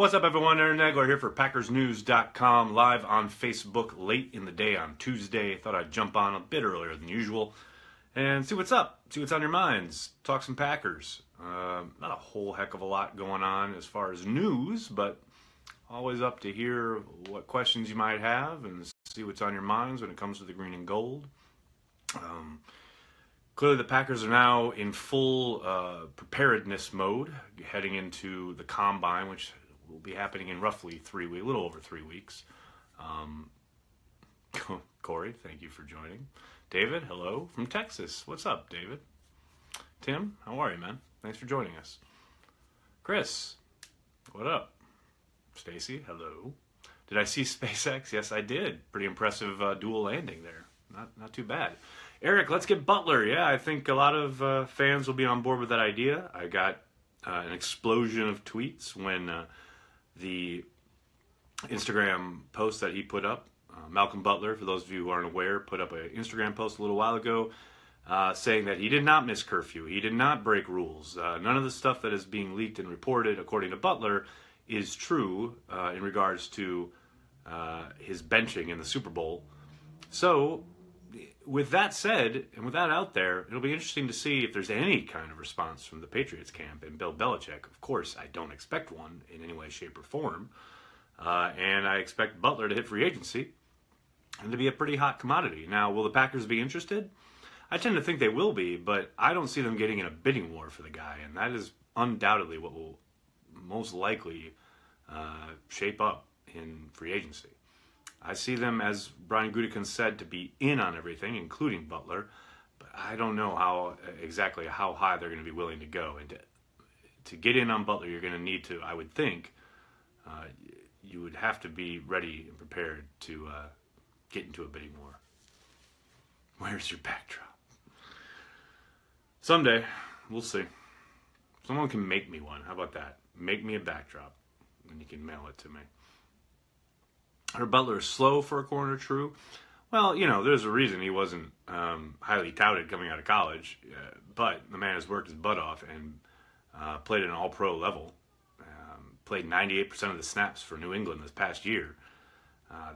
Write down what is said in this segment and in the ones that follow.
What's up, everyone? Aaron Nagler here for PackersNews.com, live on Facebook late in the day on Tuesday. Thought I'd jump on a bit earlier than usual and see what's up, see what's on your minds, talk some Packers. Not a whole heck of a lot going on as far as news, but always up to hear what questions you might have and see what's on your minds when it comes to the green and gold. Clearly, the Packers are now in full preparedness mode, heading into the Combine, which will be happening in roughly 3 weeks, a little over 3 weeks. Corey, thank you for joining. David, hello from Texas. What's up, David? Tim, how are you, man? Thanks for joining us. Chris, what up? Stacy, hello. Did I see SpaceX? Yes, I did. Pretty impressive dual landing there. Not too bad. Eric, let's get Butler. Yeah, I think a lot of fans will be on board with that idea. I got an explosion of tweets when the Instagram post that he put up, Malcolm Butler, for those of you who aren't aware, put up an Instagram post a little while ago saying that he did not miss curfew. He did not break rules. None of the stuff that is being leaked and reported, according to Butler, is true in regards to his benching in the Super Bowl. So, with that said, and with that out there, it'll be interesting to see if there's any kind of response from the Patriots camp and Bill Belichick. Of course, I don't expect one in any way, shape, or form. And I expect Butler to hit free agency and to be a pretty hot commodity. Now, will the Packers be interested? I tend to think they will be, but I don't see them getting in a bidding war for the guy, and that is undoubtedly what will most likely shape up in free agency. I see them, as Brian Gutekunst said, to be in on everything, including Butler, but I don't know exactly how high they're going to be willing to go. And to get in on Butler, you're going to need to, I would think, you would have to be ready and prepared to get into a bidding war. Where's your backdrop? Someday, we'll see. Someone can make me one. How about that? Make me a backdrop, and you can mail it to me. Her Butler is slow for a corner, true. Well, you know, there's a reason he wasn't highly touted coming out of college, but the man has worked his butt off and played at an all-pro level. Played 98% of the snaps for New England this past year.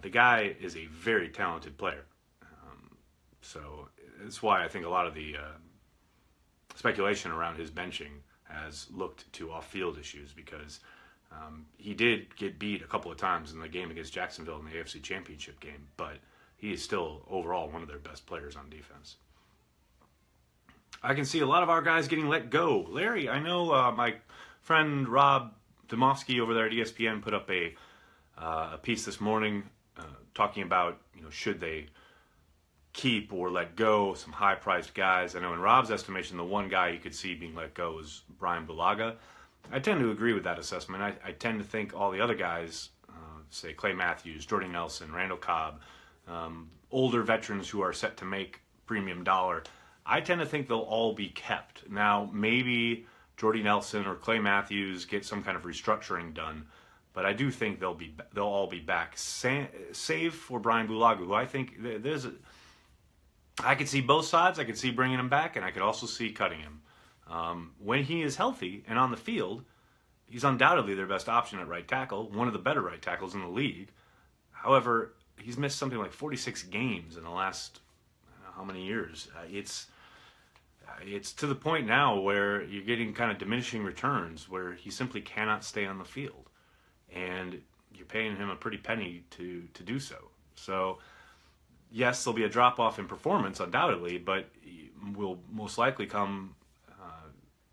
The guy is a very talented player. So that's why I think a lot of the speculation around his benching has looked to off-field issues, because he did get beat a couple of times in the game against Jacksonville in the AFC Championship game, but he is still overall one of their best players on defense. I can see a lot of our guys getting let go. Larry, I know my friend Rob Domofsky over there at ESPN put up a piece this morning talking about, should they keep or let go some high-priced guys. I know in Rob's estimation, the one guy you could see being let go is Brian Bulaga. I tend to agree with that assessment. I tend to think all the other guys, say Clay Matthews, Jordy Nelson, Randall Cobb, older veterans who are set to make premium dollar, I tend to think they'll all be kept. Now, maybe Jordy Nelson or Clay Matthews get some kind of restructuring done, but I do think they'll all be back, save for Brian Bulaga, who I think I could see both sides. I could see bringing him back, and I could also see cutting him. When he is healthy and on the field, he's undoubtedly their best option at right tackle, one of the better right tackles in the league. However, he's missed something like 46 games in the last how many years? It's to the point now where you're getting kind of diminishing returns, where he simply cannot stay on the field, and you're paying him a pretty penny to do so. So, yes, there'll be a drop-off in performance, undoubtedly, but will most likely come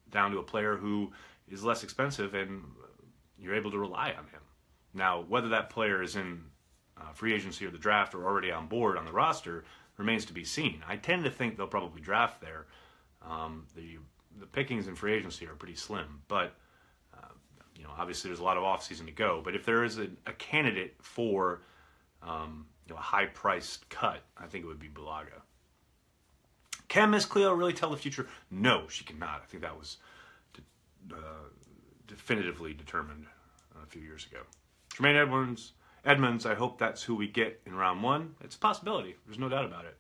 down to a player who is less expensive and you're able to rely on him. Now, whether that player is in free agency or the draft or already on board on the roster remains to be seen. I tend to think they'll probably draft there. The pickings in free agency are pretty slim, but obviously there's a lot of offseason to go. But if there is a candidate for a high-priced cut, I think it would be Bulaga. Can Miss Cleo really tell the future? No, she cannot. I think that was definitively determined a few years ago. Tremaine Edmonds, I hope that's who we get in round one. It's a possibility. There's no doubt about it.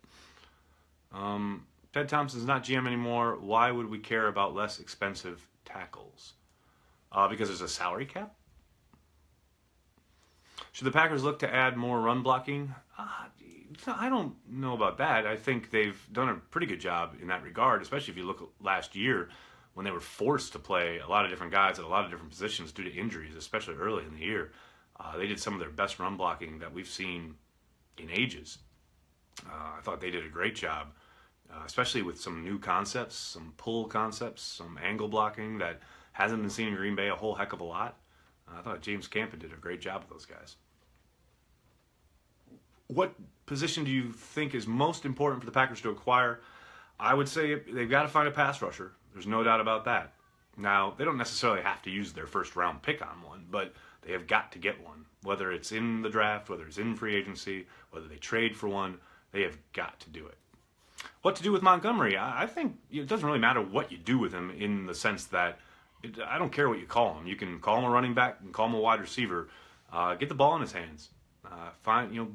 Ted Thompson's not GM anymore. Why would we care about less expensive tackles? Because there's a salary cap? Should the Packers look to add more run blocking? I don't know about that. I think they've done a pretty good job in that regard, especially if you look at last year when they were forced to play a lot of different guys at a lot of different positions due to injuries, especially early in the year. They did some of their best run blocking that we've seen in ages. I thought they did a great job, especially with some new concepts, some pull concepts, some angle blocking that hasn't been seen in Green Bay a whole heck of a lot. I thought James Campen did a great job with those guys. What position do you think is most important for the Packers to acquire? I would say they've got to find a pass rusher. There's no doubt about that. Now, they don't necessarily have to use their first round pick on one, but they have got to get one. Whether it's in the draft, whether it's in free agency, whether they trade for one, they have got to do it. What to do with Montgomery? I think it doesn't really matter what you do with him in the sense that I don't care what you call him. You can call him a running back, you can call him a wide receiver. Get the ball in his hands.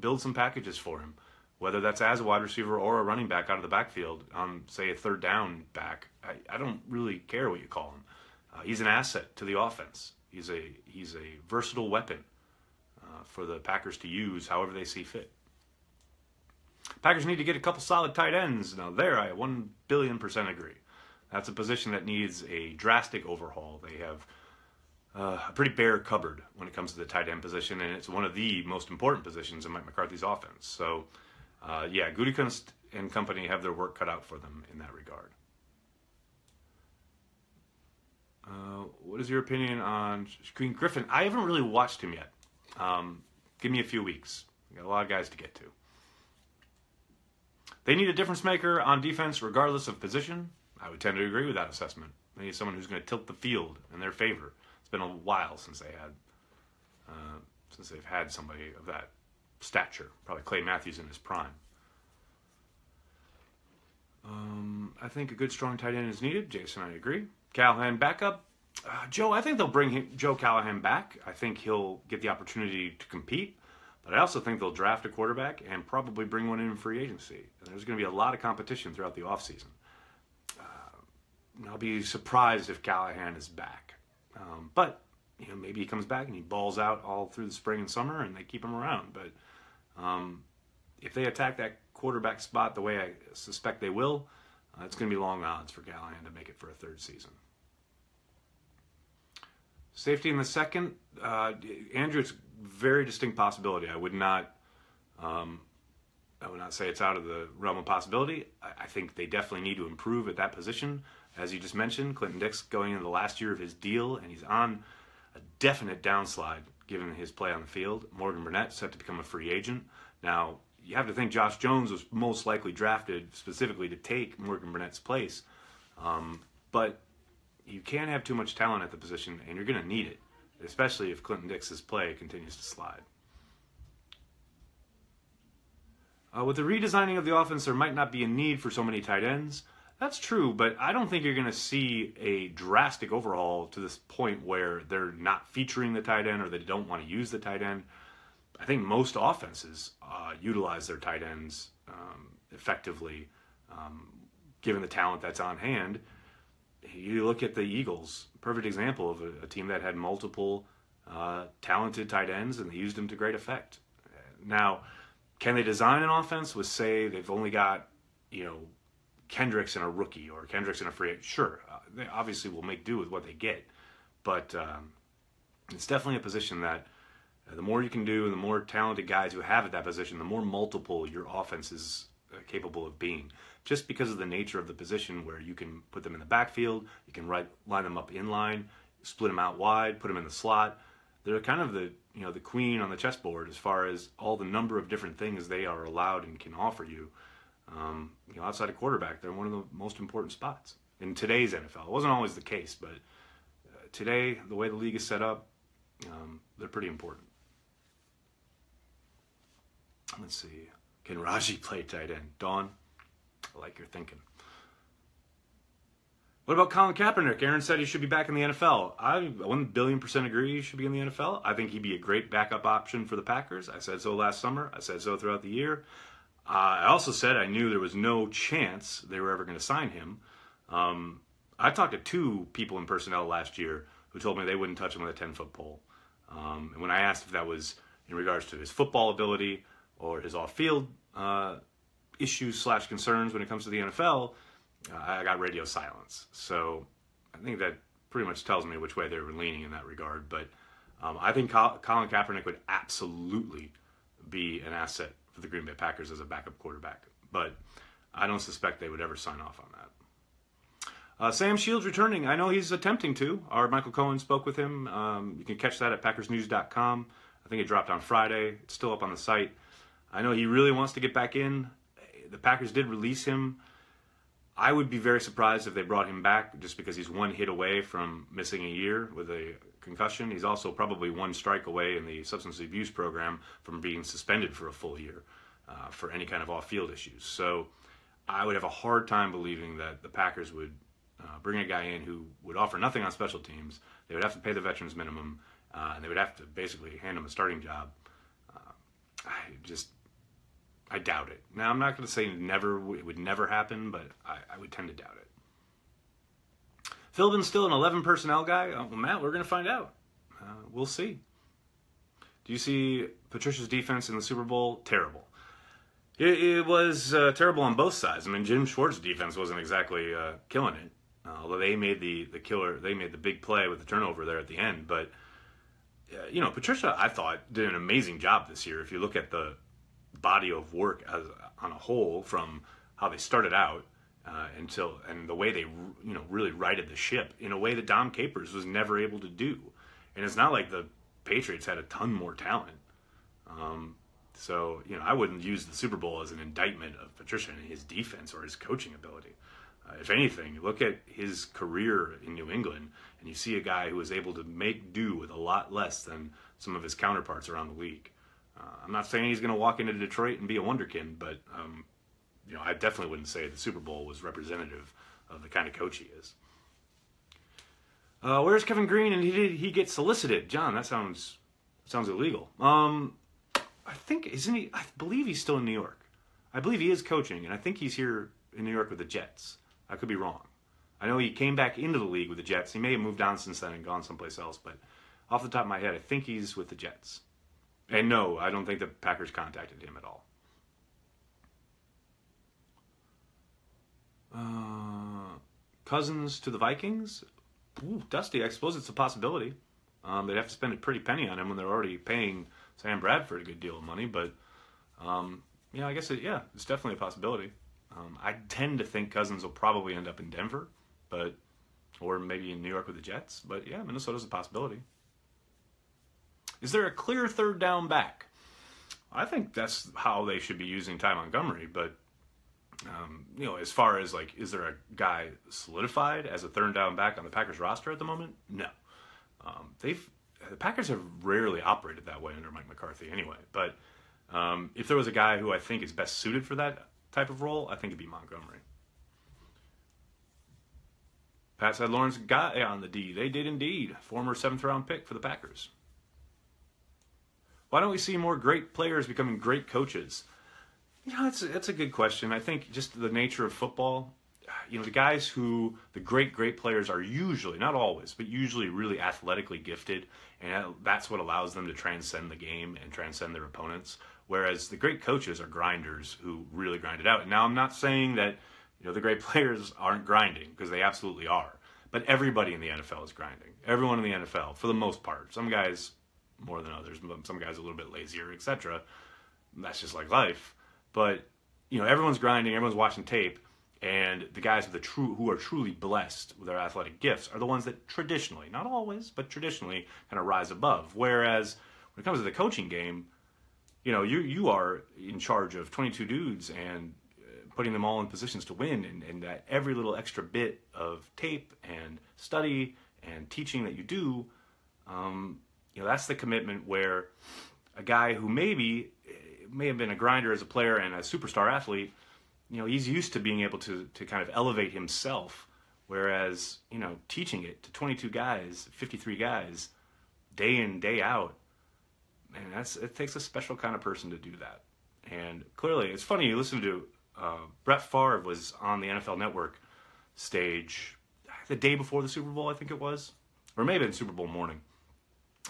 Build some packages for him, whether that's as a wide receiver or a running back out of the backfield on, say, a third down back. I don't really care what you call him. He's an asset to the offense. He's a versatile weapon for the Packers to use however they see fit. Packers need to get a couple solid tight ends. Now there, I 1,000,000,000% agree. That's a position that needs a drastic overhaul. They have a pretty bare cupboard when it comes to the tight end position, and it's one of the most important positions in Mike McCarthy's offense. So, Gutekunst and company have their work cut out for them in that regard. What is your opinion on Green Griffin? I haven't really watched him yet. Give me a few weeks. We got a lot of guys to get to. They need a difference maker on defense regardless of position. I would tend to agree with that assessment. They need someone who's going to tilt the field in their favor. It's been a while since they've had somebody of that stature. Probably Clay Matthews in his prime. I think a good, strong tight end is needed. Jason, I agree. Callahan backup. Joe, I think they'll bring Joe Callahan back. I think he'll get the opportunity to compete. But I also think they'll draft a quarterback and probably bring one in free agency. And there's going to be a lot of competition throughout the offseason. I'll be surprised if Callahan is back. But maybe he comes back and he balls out all through the spring and summer and they keep him around. But if they attack that quarterback spot the way I suspect they will, it's going to be long odds for Callahan to make it for a third season. Safety in the second, Andrew, it's a very distinct possibility. I would not say it's out of the realm of possibility. I think they definitely need to improve at that position. As you just mentioned, Clinton Dix going into the last year of his deal, and he's on a definite downslide given his play on the field. Morgan Burnett set to become a free agent. Now, you have to think Josh Jones was most likely drafted specifically to take Morgan Burnett's place. But you can't have too much talent at the position, and you're going to need it, especially if Clinton Dix's play continues to slide. With the redesigning of the offense, there might not be a need for so many tight ends. That's true, but I don't think you're going to see a drastic overhaul to this point where they're not featuring the tight end or they don't want to use the tight end. I think most offenses utilize their tight ends effectively, given the talent that's on hand. You look at the Eagles, perfect example of a team that had multiple talented tight ends, and they used them to great effect. Now, can they design an offense with, say, they've only got, Kendricks and a rookie or Kendricks and a free agent? Sure, they obviously will make do with what they get, but it's definitely a position that the more you can do and the more talented guys you have at that position, the more multiple your offense is capable of being. Just because of the nature of the position where you can put them in the backfield, you can line them up in line, split them out wide, put them in the slot. They're kind of the queen on the chessboard as far as all the number of different things they are allowed and can offer you. Outside of quarterback, they're one of the most important spots in today's NFL. It wasn't always the case, but today, the way the league is set up, they're pretty important. Let's see. Can Raji play tight end? Dawn, I like your thinking. What about Colin Kaepernick? Aaron said he should be back in the NFL. I 1,000,000,000% agree he should be in the NFL. I think he'd be a great backup option for the Packers. I said so last summer. I said so throughout the year. I also said I knew there was no chance they were ever going to sign him. I talked to 2 people in personnel last year who told me they wouldn't touch him with a 10-foot pole. And when I asked if that was in regards to his football ability or his off-field issues / concerns when it comes to the NFL, I got radio silence. So I think that pretty much tells me which way they were leaning in that regard. But I think Colin Kaepernick would absolutely be an asset for the Green Bay Packers as a backup quarterback. But I don't suspect they would ever sign off on that. Sam Shields returning. I know he's attempting to. Our Michael Cohen spoke with him. You can catch that at PackersNews.com. I think it dropped on Friday. It's still up on the site. I know he really wants to get back in. The Packers did release him. I would be very surprised if they brought him back just because he's one hit away from missing a year with a concussion. He's also probably one strike away in the substance abuse program from being suspended for a full year for any kind of off-field issues. So I would have a hard time believing that the Packers would bring a guy in who would offer nothing on special teams. They would have to pay the veterans minimum, and they would have to basically hand him a starting job. I doubt it. Now, I'm not going to say it would never happen, but I would tend to doubt it. Philbin's still an 11 personnel guy? Well, Matt, we're going to find out. We'll see. Do you see Patricia's defense in the Super Bowl? Terrible. It was terrible on both sides. I mean, Jim Schwartz's defense wasn't exactly killing it, although they made the big play with the turnover there at the end. But Patricia, I thought, did an amazing job this year. If you look at the body of work on a whole, from how they started out and the way they really righted the ship in a way that Dom Capers was never able to do. And it's not like the Patriots had a ton more talent. So I wouldn't use the Super Bowl as an indictment of Patricia and his defense or his coaching ability. If anything, you look at his career in New England and you see a guy who was able to make do with a lot less than some of his counterparts around the league. I'm not saying he's going to walk into Detroit and be a wonderkin, but I definitely wouldn't say the Super Bowl was representative of the kind of coach he is. Where's Kevin Green? And he gets solicited. John, that sounds illegal. I think, isn't he? I believe he's still in New York. I believe he is coaching, and I think he's here in New York with the Jets. I could be wrong. I know he came back into the league with the Jets. He may have moved on since then and gone someplace else, but off the top of my head, I think he's with the Jets. And no, I don't think the Packers contacted him at all. Cousins to the Vikings? Ooh, Dusty, I suppose it's a possibility. They'd have to spend a pretty penny on him when they're already paying Sam Bradford a good deal of money. But, I guess it's definitely a possibility. I tend to think Cousins will probably end up in Denver, or maybe in New York with the Jets. But, yeah, Minnesota's a possibility. Is there a clear third down back? I think that's how they should be using Ty Montgomery. But, as far as, is there a guy solidified as a third down back on the Packers roster at the moment? No. The Packers have rarely operated that way under Mike McCarthy anyway. But if there was a guy who I think is best suited for that type of role, I think it'd be Montgomery. Pat said Lawrence got on the D. They did indeed. Former 7th-round pick for the Packers. Why don't we see more great players becoming great coaches? That's a good question. I think just the nature of football, the great players are usually, not always, but usually really athletically gifted, and that's what allows them to transcend the game and transcend their opponents, whereas the great coaches are grinders who really grind it out. And now I'm not saying that the great players aren't grinding, because they absolutely are, but everybody in the NFL is grinding. Everyone in the NFL, for the most part. Some guys more than others, some guys a little bit lazier, etc. That's just like life. But everyone's grinding, everyone's watching tape, and the guys who are truly blessed with their athletic gifts are the ones that traditionally, not always, but traditionally kind of rise above. Whereas when it comes to the coaching game, you are in charge of 22 dudes and putting them all in positions to win, and that every little extra bit of tape and study and teaching that you do, that's the commitment where a guy who may have been a grinder as a player and a superstar athlete, he's used to being able to kind of elevate himself, whereas, teaching it to 22 guys, 53 guys, day in, day out, man, it takes a special kind of person to do that. And clearly, it's funny, you listen to Brett Favre was on the NFL Network stage the day before the Super Bowl, I think it was, or maybe in Super Bowl morning.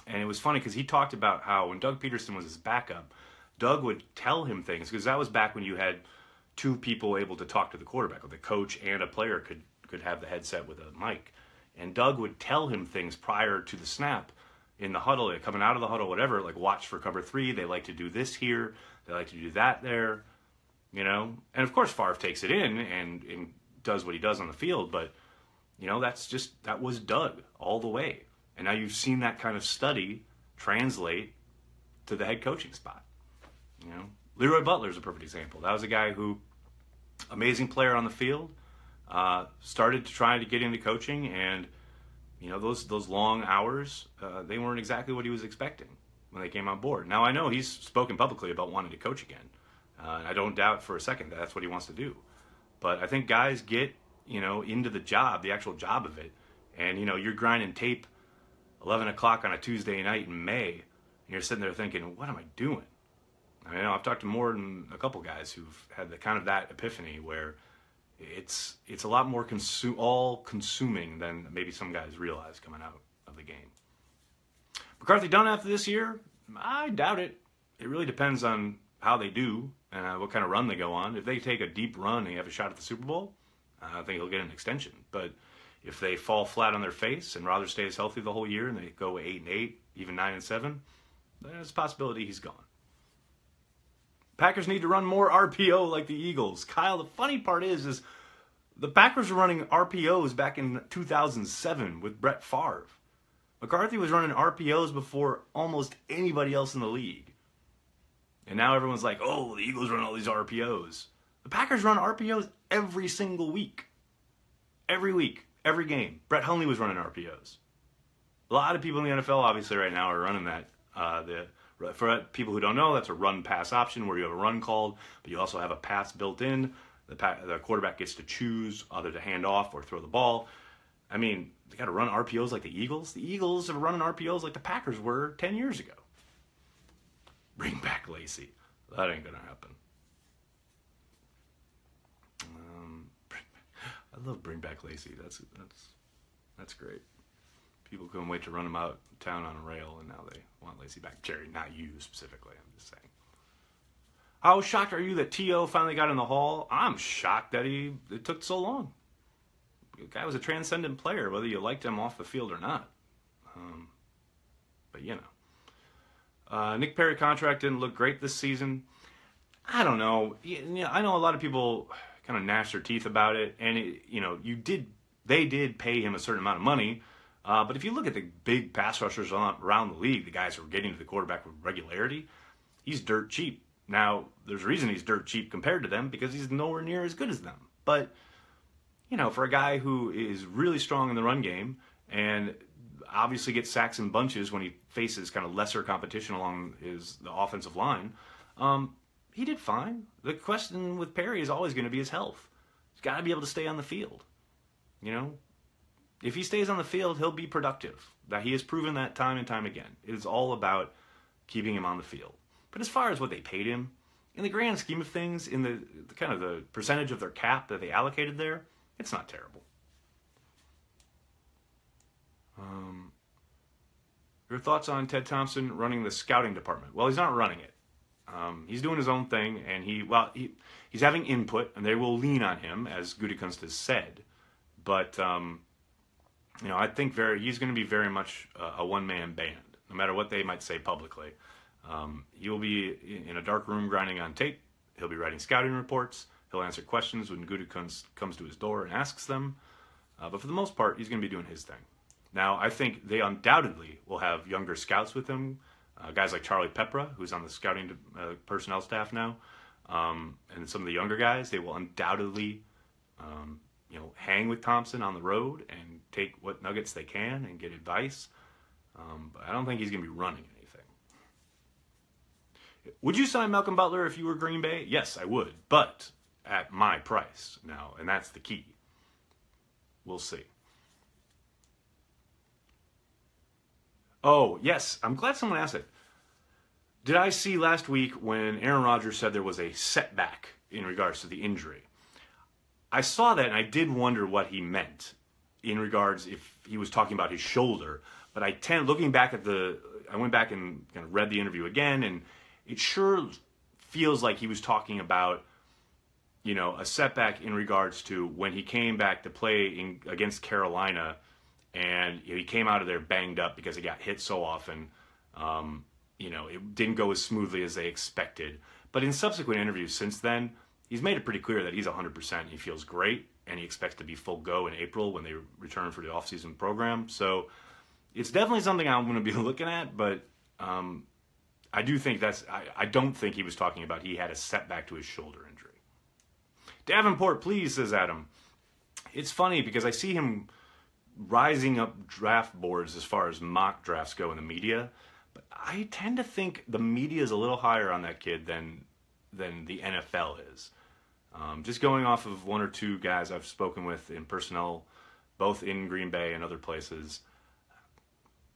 And it was funny because he talked about how when Doug Peterson was his backup, Doug would tell him things, because that was back when you had two people able to talk to the quarterback, or the coach and a player could have the headset with a mic. And Doug would tell him things prior to the snap in the huddle, coming out of the huddle, whatever, like watch for cover 3. They like to do this here. They like to do that there, you know. And of course, Favre takes it in and does what he does on the field. But, you know, that was Doug all the way. And now you've seen that kind of study translate to the head coaching spot. You know, Leroy Butler is a perfect example. That was a guy who, amazing player on the field, started to try to get into coaching, and you know, those long hours, they weren't exactly what he was expecting when they came on board. Now I know he's spoken publicly about wanting to coach again, and I don't doubt for a second that that's what he wants to do. But I think guys get, you know, into the job, the actual job of it, and you know, you're grinding tape 11 o'clock on a Tuesday night in May, and you're sitting there thinking, what am I doing? I mean, I've talked to more than a couple guys who've had that epiphany where it's a lot more all-consuming than maybe some guys realize coming out of the game. McCarthy done after this year? I doubt it. It really depends on how they do and what kind of run they go on. If they take a deep run and you have a shot at the Super Bowl, I think he'll get an extension. But if they fall flat on their face and Rodgers stays healthy the whole year and they go 8-8, even 9-7, there's a possibility he's gone. Packers need to run more RPO like the Eagles. Kyle, the funny part is the Packers were running RPOs back in 2007 with Brett Favre. McCarthy was running RPOs before almost anybody else in the league. And now everyone's like, oh, the Eagles run all these RPOs. The Packers run RPOs every single week. Every week, every game. Brett Hundley was running RPOs. A lot of people in the NFL, obviously, right now are running that. For people who don't know, that's a run-pass option where you have a run called, but you also have a pass built in. The quarterback gets to choose either to hand off or throw the ball. I mean, they got to run RPOs like the Eagles. The Eagles are running RPOs like the Packers were 10 years ago. Bring back Lacey. That ain't going to happen. I love Bring Back Lacey. That's great. People couldn't wait to run him out of town on a rail, and now they want Lacey back. Jerry, not you specifically, I'm just saying. How shocked are you that T.O. finally got in the Hall? I'm shocked that it took so long. The guy was a transcendent player, whether you liked him off the field or not. But, you know. Nick Perry contract didn't look great this season. I don't know. I know a lot of people kind of gnash their teeth about it, and they did pay him a certain amount of money. But if you look at the big pass rushers around the league, the guys who are getting to the quarterback with regularity, he's dirt cheap. Now, there's a reason he's dirt cheap compared to them, because he's nowhere near as good as them. But, you know, for a guy who is really strong in the run game and obviously gets sacks in bunches when he faces kind of lesser competition along the offensive line, he did fine. The question with Perry is always going to be his health. He's got to be able to stay on the field, you know. If he stays on the field, he'll be productive. That he has proven that time and time again. It is all about keeping him on the field. But as far as what they paid him, in the grand scheme of things, in the kind of the percentage of their cap that they allocated there, it's not terrible. Your thoughts on Ted Thompson running the scouting department? Well, he's not running it. He's doing his own thing, and he's having input, and they will lean on him, as Gutekunst has said. But you know, I think he's going to be very much a one-man band, no matter what they might say publicly. He'll be in a dark room grinding on tape. He'll be writing scouting reports. He'll answer questions when Gutekunst comes to his door and asks them. But for the most part, he's going to be doing his thing. Now, I think they undoubtedly will have younger scouts with him, guys like Charlie Pepra, who's on the scouting personnel staff now, and some of the younger guys. They will undoubtedly hang with Thompson on the road and take what nuggets they can and get advice. But I don't think he's going to be running anything. Would you sign Malcolm Butler if you were Green Bay? Yes, I would, but at my price now, and that's the key. We'll see. Oh, yes, I'm glad someone asked it. Did I see last week when Aaron Rodgers said there was a setback in regards to the injury? I saw that, and I did wonder what he meant in regards if he was talking about his shoulder. But looking back at I went back and kind of read the interview again, and it sure feels like he was talking about, a setback in regards to when he came back to play against Carolina, and he came out of there banged up because he got hit so often. It didn't go as smoothly as they expected. But in subsequent interviews since then, he's made it pretty clear that he's 100%. He feels great, and he expects to be full go in April when they return for the offseason program. So it's definitely something I'm going to be looking at, but I do think I don't think he was talking about he had a setback to his shoulder injury. Davenport, please, says Adam. It's funny because I see him rising up draft boards as far as mock drafts go in the media, but I tend to think the media is a little higher on that kid than the NFL is. Just going off of one or two guys I've spoken with in personnel, both in Green Bay and other places.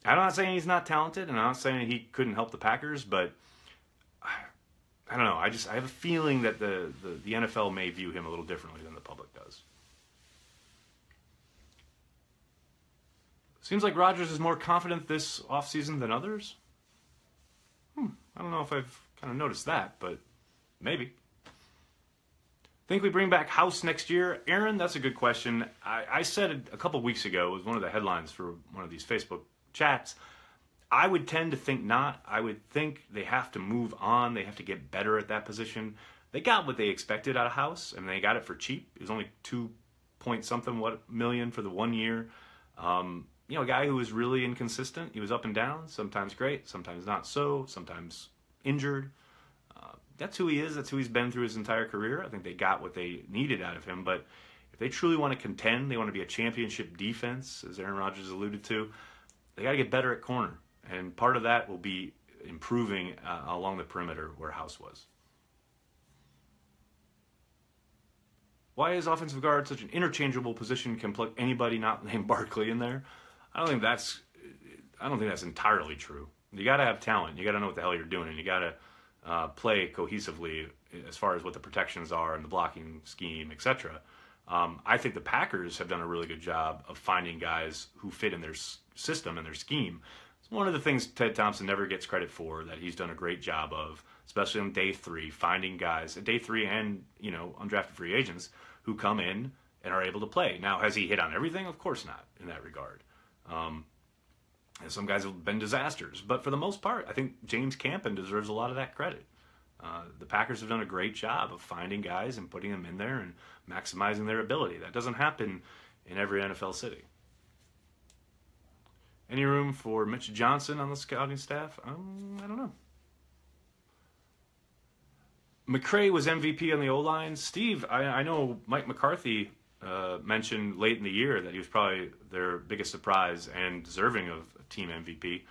I'm not saying he's not talented, and I'm not saying he couldn't help the Packers, but I don't know. I have a feeling that the NFL may view him a little differently than the public does. Seems like Rodgers is more confident this offseason than others. I don't know if I've kind of noticed that, but maybe. Think we bring back House next year? Aaron, that's a good question. I said it a couple weeks ago. It was one of the headlines for one of these Facebook chats. I would tend to think not. I would think they have to move on. They have to get better at that position. They got what they expected out of House, and they got it for cheap. It was only 2-point-something million for the 1 year. A guy who was really inconsistent. He was up and down, sometimes great, sometimes not so, sometimes injured. That's who he is. That's who he's been through his entire career. I think they got what they needed out of him. But if they truly want to contend, they want to be a championship defense, as Aaron Rodgers alluded to, they got to get better at corner. And part of that will be improving along the perimeter where House was. Why is offensive guard such an interchangeable position? Can plug anybody not named Barkley in there? I don't think that's entirely true. You got to have talent. You got to know what the hell you're doing, and you got to play cohesively as far as what the protections are and the blocking scheme, etc. I think the Packers have done a really good job of finding guys who fit in their system and their scheme. It's one of the things Ted Thompson never gets credit for, that he's done a great job of, especially on day 3, finding guys at day 3 and undrafted free agents who come in and are able to play. Now, has he hit on everything? Of course not in that regard. And some guys have been disasters. But for the most part, I think James Campen deserves a lot of that credit. The Packers have done a great job of finding guys and putting them in there and maximizing their ability. That doesn't happen in every NFL city. Any room for Mitch Johnson on the scouting staff? I don't know. McCray was MVP on the O-line. Steve, I know Mike McCarthy mentioned late in the year that he was probably their biggest surprise and deserving of team MVP.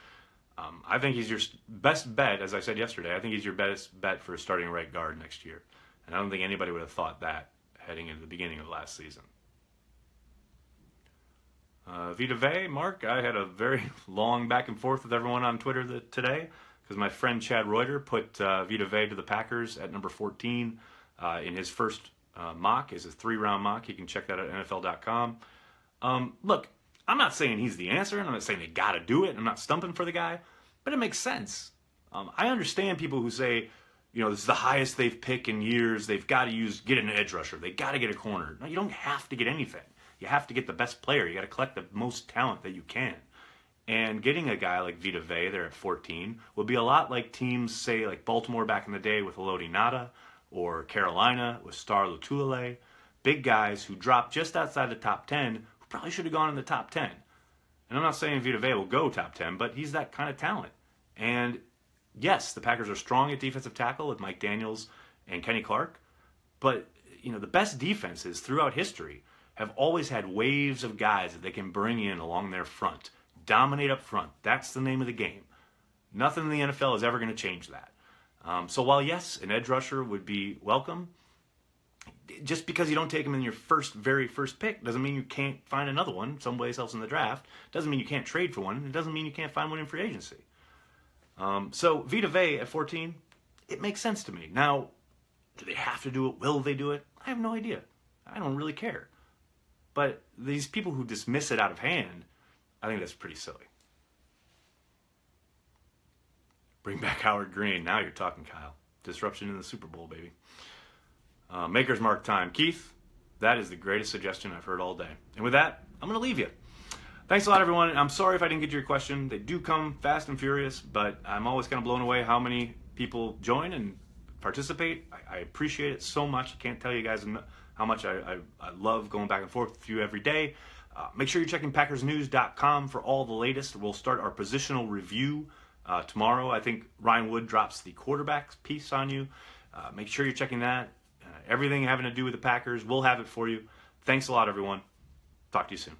I think he's your best bet, as I said yesterday. I think he's your best bet for starting right guard next year. And I don't think anybody would have thought that heading into the beginning of last season. Vita Vey, Mark, I had a very long back and forth with everyone on Twitter today because my friend Chad Reuter put Vita Vey to the Packers at number 14 in his first mock, is a 3-round mock. You can check that at NFL.com. Look, I'm not saying he's the answer, and I'm not saying they got to do it. I'm not stumping for the guy, but it makes sense. I understand people who say, this is the highest they've picked in years. They've got to get an edge rusher. They got to get a corner. No, you don't have to get anything. You have to get the best player. You got to collect the most talent that you can. And getting a guy like Vita Vey there at 14 would be a lot like teams, say, like Baltimore back in the day with Elodie Nada, or Carolina with Star Lotulelei, big guys who dropped just outside the top 10, who probably should have gone in the top 10. And I'm not saying Vita Vey will go top 10, but he's that kind of talent. And yes, the Packers are strong at defensive tackle with Mike Daniels and Kenny Clark, but the best defenses throughout history have always had waves of guys that they can bring in along their front, dominate up front. That's the name of the game. Nothing in the NFL is ever going to change that. So while, yes, an edge rusher would be welcome, just because you don't take him in your very first pick doesn't mean you can't find another one someplace else in the draft. Doesn't mean you can't trade for one. It doesn't mean you can't find one in free agency. So Vita Vey at 14, it makes sense to me. Now, do they have to do it? Will they do it? I have no idea. I don't really care. But these people who dismiss it out of hand, I think that's pretty silly. Bring back Howard Green. Now you're talking, Kyle. Disruption in the Super Bowl, baby. Maker's Mark time. Keith, that is the greatest suggestion I've heard all day. And with that, I'm going to leave you. Thanks a lot, everyone. I'm sorry if I didn't get your question. They do come fast and furious, but I'm always kind of blown away how many people join and participate. I appreciate it so much. I can't tell you guys how much I love going back and forth with you every day. Make sure you're checking PackersNews.com for all the latest. We'll start our positional review tomorrow. I think Ryan Wood drops the quarterbacks piece on you. Make sure you're checking that. Everything having to do with the Packers, we'll have it for you. Thanks a lot, everyone. Talk to you soon.